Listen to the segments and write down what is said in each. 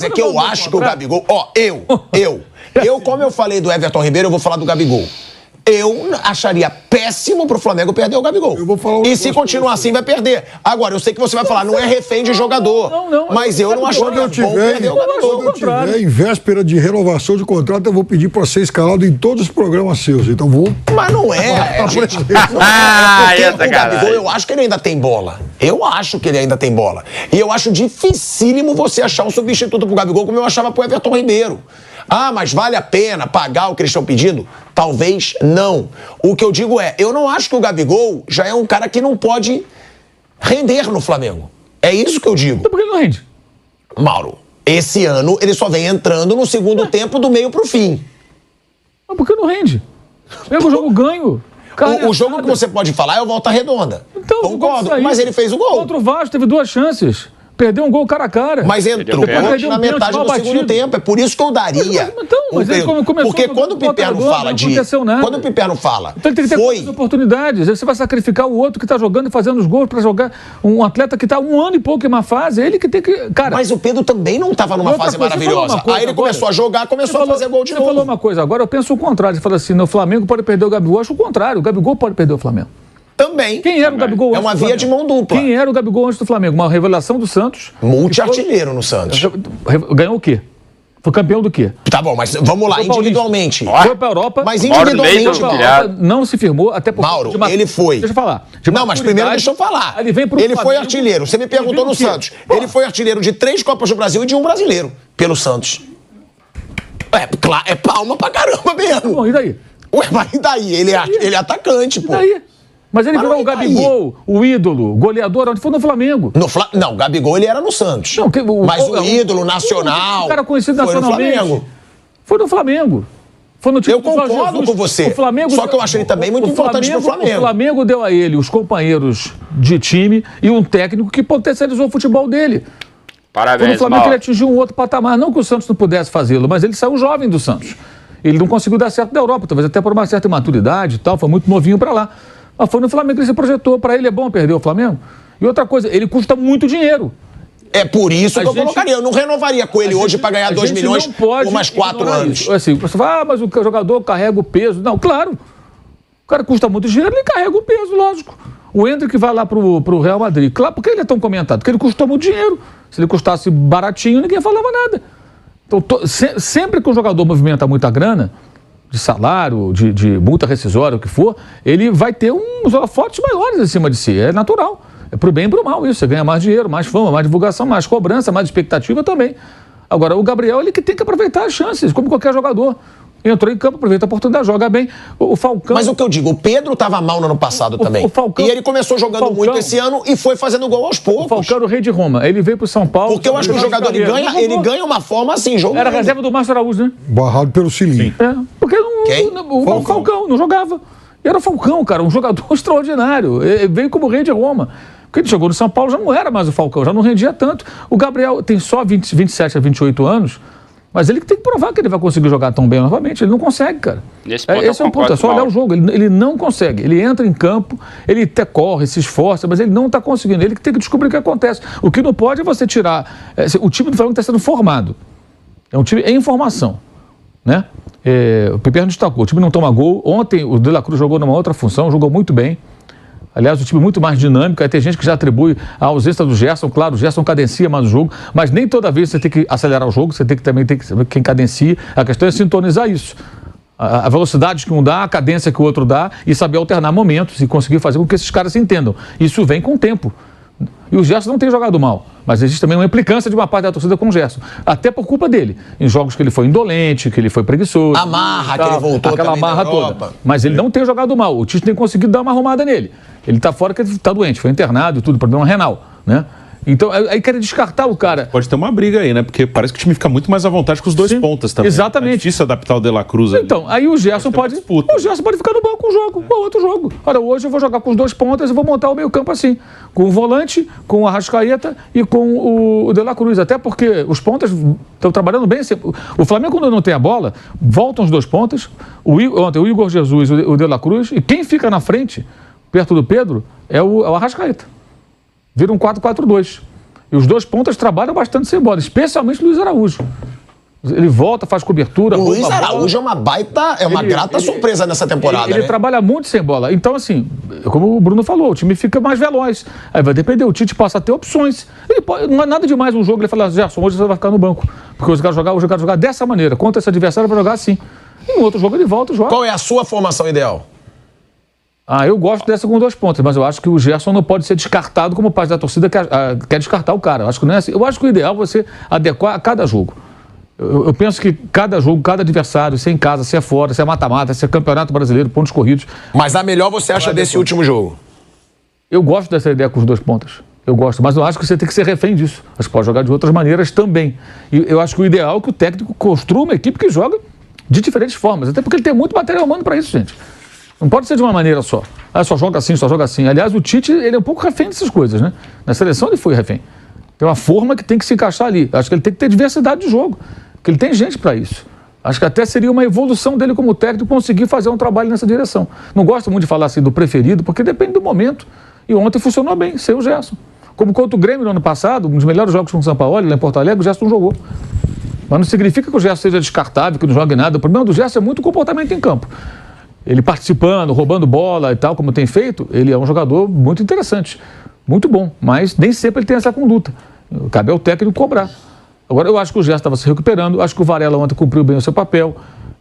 É que eu acho que o Gabigol... Como eu falei do Everton Ribeiro, eu vou falar do Gabigol. Eu acharia péssimo pro Flamengo perder o Gabigol. E se continuar assim, vai perder. Agora, eu sei que você vai falar, não é refém de jogador. Mas eu não acho que bom perder o Gabigol. Quando eu tiver em véspera de renovação de contrato, eu vou pedir pra ser escalado em todos os programas seus. Então vou... Mas não é, gente. Porque o Gabigol, eu acho que ele ainda tem bola. Eu acho que ele ainda tem bola. E eu acho dificílimo você achar um substituto pro Gabigol, como eu achava pro Everton Ribeiro. Ah, mas vale a pena pagar o que eles estão pedindo? Talvez não. O que eu digo é, eu não acho que o Gabigol já é um cara que não pode render no Flamengo. É isso que eu digo. Então por que ele não rende? Mauro, esse ano ele só vem entrando no segundo tempo do meio pro fim. Mas por que não rende? Pega o jogo ganho. O jogo que você pode falar é o Volta Redonda. Então, concordo, mas ele fez o gol. Contra o Vasco teve 2 chances. Perdeu um gol cara a cara. Mas entrou na metade do segundo tempo. É por isso que eu daria. Mas ele começou. Porque quando o Piperno fala de... Quando o Piperno fala... Então ele tem que ter oportunidades. Você vai sacrificar o outro que está jogando e fazendo os gols para jogar um atleta que está 1 ano e pouco em uma fase. Ele que tem que... Cara, mas o Pedro também não estava numa fase maravilhosa. Aí ele começou a jogar, começou a fazer gol de novo. Você falou uma coisa agora, eu penso o contrário. Você fala assim, no Flamengo pode perder o Gabigol. Eu acho o contrário. O Gabigol pode perder o Flamengo. Também. Quem era o Gabigol antes? É uma via de mão dupla. Quem era o Gabigol antes do Flamengo? Uma revelação do Santos. Multi-artilheiro no Santos. Ganhou o quê? Foi campeão do quê? Tá bom, mas vamos lá, individualmente. Foi pra Europa. Mas individualmente, não se firmou, até porque... Mauro, ele foi. Deixa eu falar. Não, mas primeiro deixa eu falar. Ele foi artilheiro. Você me perguntou no Santos. Ele foi artilheiro de 3 Copas do Brasil e de 1 brasileiro pelo Santos. É palma pra caramba mesmo. Bom, e daí? Ué, mas e daí? Ele é atacante, pô. E daí? Mas ele virou o Gabigol, o ídolo, goleador, onde foi no Flamengo. Não, o Gabigol ele era no Santos. Não, mas o ídolo nacional. O cara conhecido nacionalmente. No Flamengo. Foi no Flamengo. Foi no time eu concordo com você. Só que eu achei ele também muito importante pro Flamengo. O Flamengo deu a ele os companheiros de time e um técnico que potencializou o futebol dele. Parabéns, foi no Flamengo que ele atingiu um outro patamar. Não que o Santos não pudesse fazê-lo, mas ele saiu jovem do Santos. Ele não conseguiu dar certo na Europa, talvez até por uma certa imaturidade e tal, foi muito novinho pra lá. Mas foi no Flamengo que ele se projetou. Para ele é bom perder o Flamengo? E outra coisa, ele custa muito dinheiro. É por isso que eu colocaria. Eu não renovaria com ele hoje para ganhar 2 milhões por mais 4 anos. Assim, você fala, mas o jogador carrega o peso. Não, claro. O cara custa muito dinheiro, ele carrega o peso, lógico. O Endrick vai lá pro Real Madrid. Claro, por que ele é tão comentado? Porque ele custou muito dinheiro. Se ele custasse baratinho, ninguém falava nada. Então, sempre que o jogador movimenta muita grana, de salário, de multa rescisória, o que for, ele vai ter uns holofotes maiores em cima de si. É natural. É pro bem e pro mal isso. Você ganha mais dinheiro, mais fama, mais divulgação, mais cobrança, mais expectativa também. Agora, o Gabriel, ele que tem que aproveitar as chances, como qualquer jogador. Entrou em campo, aproveita a oportunidade, joga bem. O Falcão... Mas o que eu digo, o Pedro estava mal no ano passado também. Falcão, e ele começou jogando muito esse ano e foi fazendo gol aos poucos. O Falcão era o rei de Roma. Ele veio pro São Paulo... Porque eu acho que o jogador, ele ganha uma forma assim, jogando. Era reserva do Márcio Araújo, né? Barrado pelo Cilinho. Porque o Falcão não jogava. E era o Falcão, cara, um jogador extraordinário. Ele veio como rei de Roma. Porque ele chegou no São Paulo, já não era mais o Falcão, já não rendia tanto. O Gabriel tem só 27 a 28 anos... Mas ele tem que provar que ele vai conseguir jogar tão bem novamente. Ele não consegue, cara. Esse é o ponto, é só olhar o jogo. Ele não consegue. Ele entra em campo, ele até corre, se esforça, mas ele não está conseguindo. Ele que tem que descobrir o que acontece. O que não pode é você tirar... o time do Flamengo está sendo formado. É um time em formação, né? O Piperno destacou. O time não toma gol. Ontem o De La Cruz jogou numa outra função, jogou muito bem. Aliás, o time muito mais dinâmico, aí tem gente que já atribui a ausência do Gerson, claro, o Gerson cadencia mais o jogo, mas nem toda vez você tem que acelerar o jogo, você tem que também ter que saber quem cadencia, a questão é sintonizar isso. A velocidade que um dá, a cadência que o outro dá e saber alternar momentos e conseguir fazer com que esses caras se entendam. Isso vem com o tempo. E o Gerson não tem jogado mal, mas existe também uma implicância de uma parte da torcida com o Gerson, até por culpa dele, em jogos que ele foi indolente, que ele foi preguiçoso. A marra que ele voltou aquela também marra toda. Mas ele não tem jogado mal, o Tite tem conseguido dar uma arrumada nele. Ele está fora porque ele está doente, foi internado e tudo, problema renal, né? Então, aí querem descartar o cara. Pode ter uma briga aí, né? Porque parece que o time fica muito mais à vontade com os dois pontas também. Exatamente. É difícil adaptar o De La Cruz ali. Então, aí o Gerson pode ficar no banco com outro jogo. Olha, hoje eu vou jogar com os 2 pontas e vou montar o meio campo assim. Com o volante, com o Arrascaeta e com o De La Cruz. Até porque os pontas estão trabalhando bem. O Flamengo, quando não tem a bola, voltam os 2 pontas. Ontem o Igor Jesus, o De La Cruz. E quem fica na frente, perto do Pedro, é o Arrascaeta. Vira um 4-4-2. E os dois pontas trabalham bastante sem bola, especialmente o Luiz Araújo. Ele volta, faz cobertura. O Luiz Araújo é uma grata surpresa nessa temporada. Ele trabalha muito sem bola. Então, assim, como o Bruno falou, o time fica mais veloz. Aí vai depender, o Tite passa a ter opções. Não é nada demais um jogo ele falar, Gerson, hoje você vai ficar no banco. Porque hoje eu quero jogar dessa maneira. Contra esse adversário, vai jogar assim. E no outro jogo ele volta e joga. Qual é a sua formação ideal? Eu gosto dessa com 2 pontas, mas eu acho que o Gerson não pode ser descartado como parte da torcida quer descartar o cara. Eu acho que não é assim. Eu acho que o ideal é você adequar a cada jogo. Eu penso que cada jogo, cada adversário, se é em casa, se é fora, se é mata-mata, se é campeonato brasileiro, pontos corridos. Mas a melhor você acha desse último jogo? Eu gosto dessa ideia com os 2 pontas. Eu gosto, mas eu acho que você tem que ser refém disso. Você pode jogar de outras maneiras também. E eu acho que o ideal é que o técnico construa uma equipe que joga de diferentes formas. Até porque ele tem muito material humano para isso, gente. Não pode ser de uma maneira só. Só joga assim, só joga assim. Aliás, o Tite, ele é um pouco refém dessas coisas, né? Na seleção ele foi refém. Tem uma forma que tem que se encaixar ali. Acho que ele tem que ter diversidade de jogo. Porque ele tem gente para isso. Acho que até seria uma evolução dele como técnico conseguir fazer um trabalho nessa direção. Não gosto muito de falar assim do preferido, porque depende do momento. E ontem funcionou bem, sem o Gerson. Como contra o Grêmio no ano passado, um dos melhores jogos com o São Paulo, lá em Porto Alegre, o Gerson não jogou. Mas não significa que o Gerson seja descartável, que não jogue nada. O problema do Gerson é muito o comportamento em campo. Ele participando, roubando bola e tal, como tem feito, ele é um jogador muito interessante. Muito bom, mas nem sempre ele tem essa conduta. Cabe ao técnico cobrar. Agora, eu acho que o Gerson estava se recuperando, acho que o Varela ontem cumpriu bem o seu papel,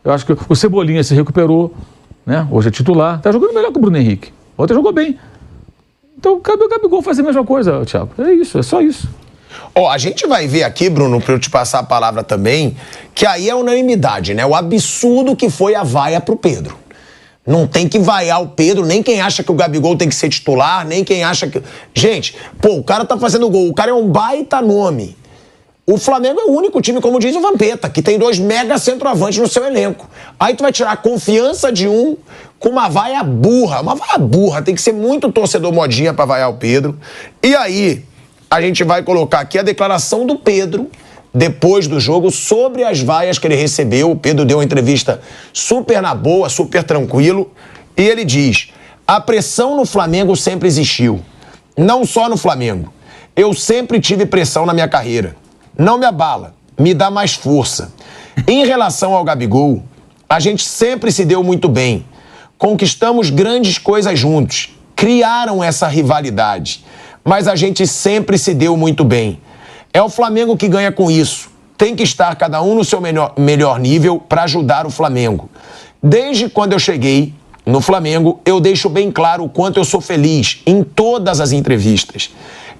eu acho que o Cebolinha se recuperou, né? Hoje é titular, está jogando melhor que o Bruno Henrique. Ontem jogou bem. Então, cabe o Gabigol fazer a mesma coisa, Thiago. É isso, é só isso. A gente vai ver aqui, Bruno, para eu te passar a palavra também, que aí é unanimidade, né? O absurdo que foi a vaia pro Pedro. Não tem que vaiar o Pedro, nem quem acha que o Gabigol tem que ser titular, nem quem acha que... Gente, o cara tá fazendo gol, o cara é um baita nome. O Flamengo é o único time, como diz o Vampeta, que tem 2 mega centroavantes no seu elenco. Aí tu vai tirar a confiança de um com uma vaia burra. Uma vaia burra, tem que ser muito torcedor modinha pra vaiar o Pedro. E aí, a gente vai colocar aqui a declaração do Pedro, depois do jogo, sobre as vaias que ele recebeu. O Pedro deu uma entrevista super na boa, super tranquilo. E ele diz, a pressão no Flamengo sempre existiu. Não só no Flamengo. Eu sempre tive pressão na minha carreira. Não me abala, me dá mais força. Em relação ao Gabigol, a gente sempre se deu muito bem. Conquistamos grandes coisas juntos. Criaram essa rivalidade. Mas a gente sempre se deu muito bem. É o Flamengo que ganha com isso. Tem que estar cada um no seu melhor nível para ajudar o Flamengo. Desde quando eu cheguei no Flamengo, eu deixo bem claro o quanto eu sou feliz em todas as entrevistas.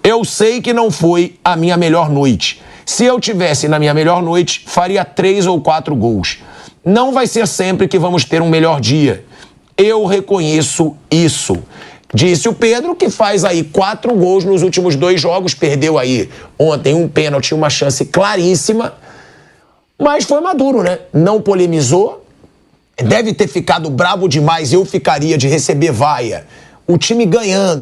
Eu sei que não foi a minha melhor noite. Se eu tivesse na minha melhor noite, faria 3 ou 4 gols. Não vai ser sempre que vamos ter um melhor dia. Eu reconheço isso. Disse o Pedro, que faz aí 4 gols nos últimos 2 jogos. Perdeu aí ontem um pênalti, uma chance claríssima. Mas foi maduro, né? Não polemizou. Deve ter ficado bravo demais. Eu ficaria de receber vaia. O time ganhando.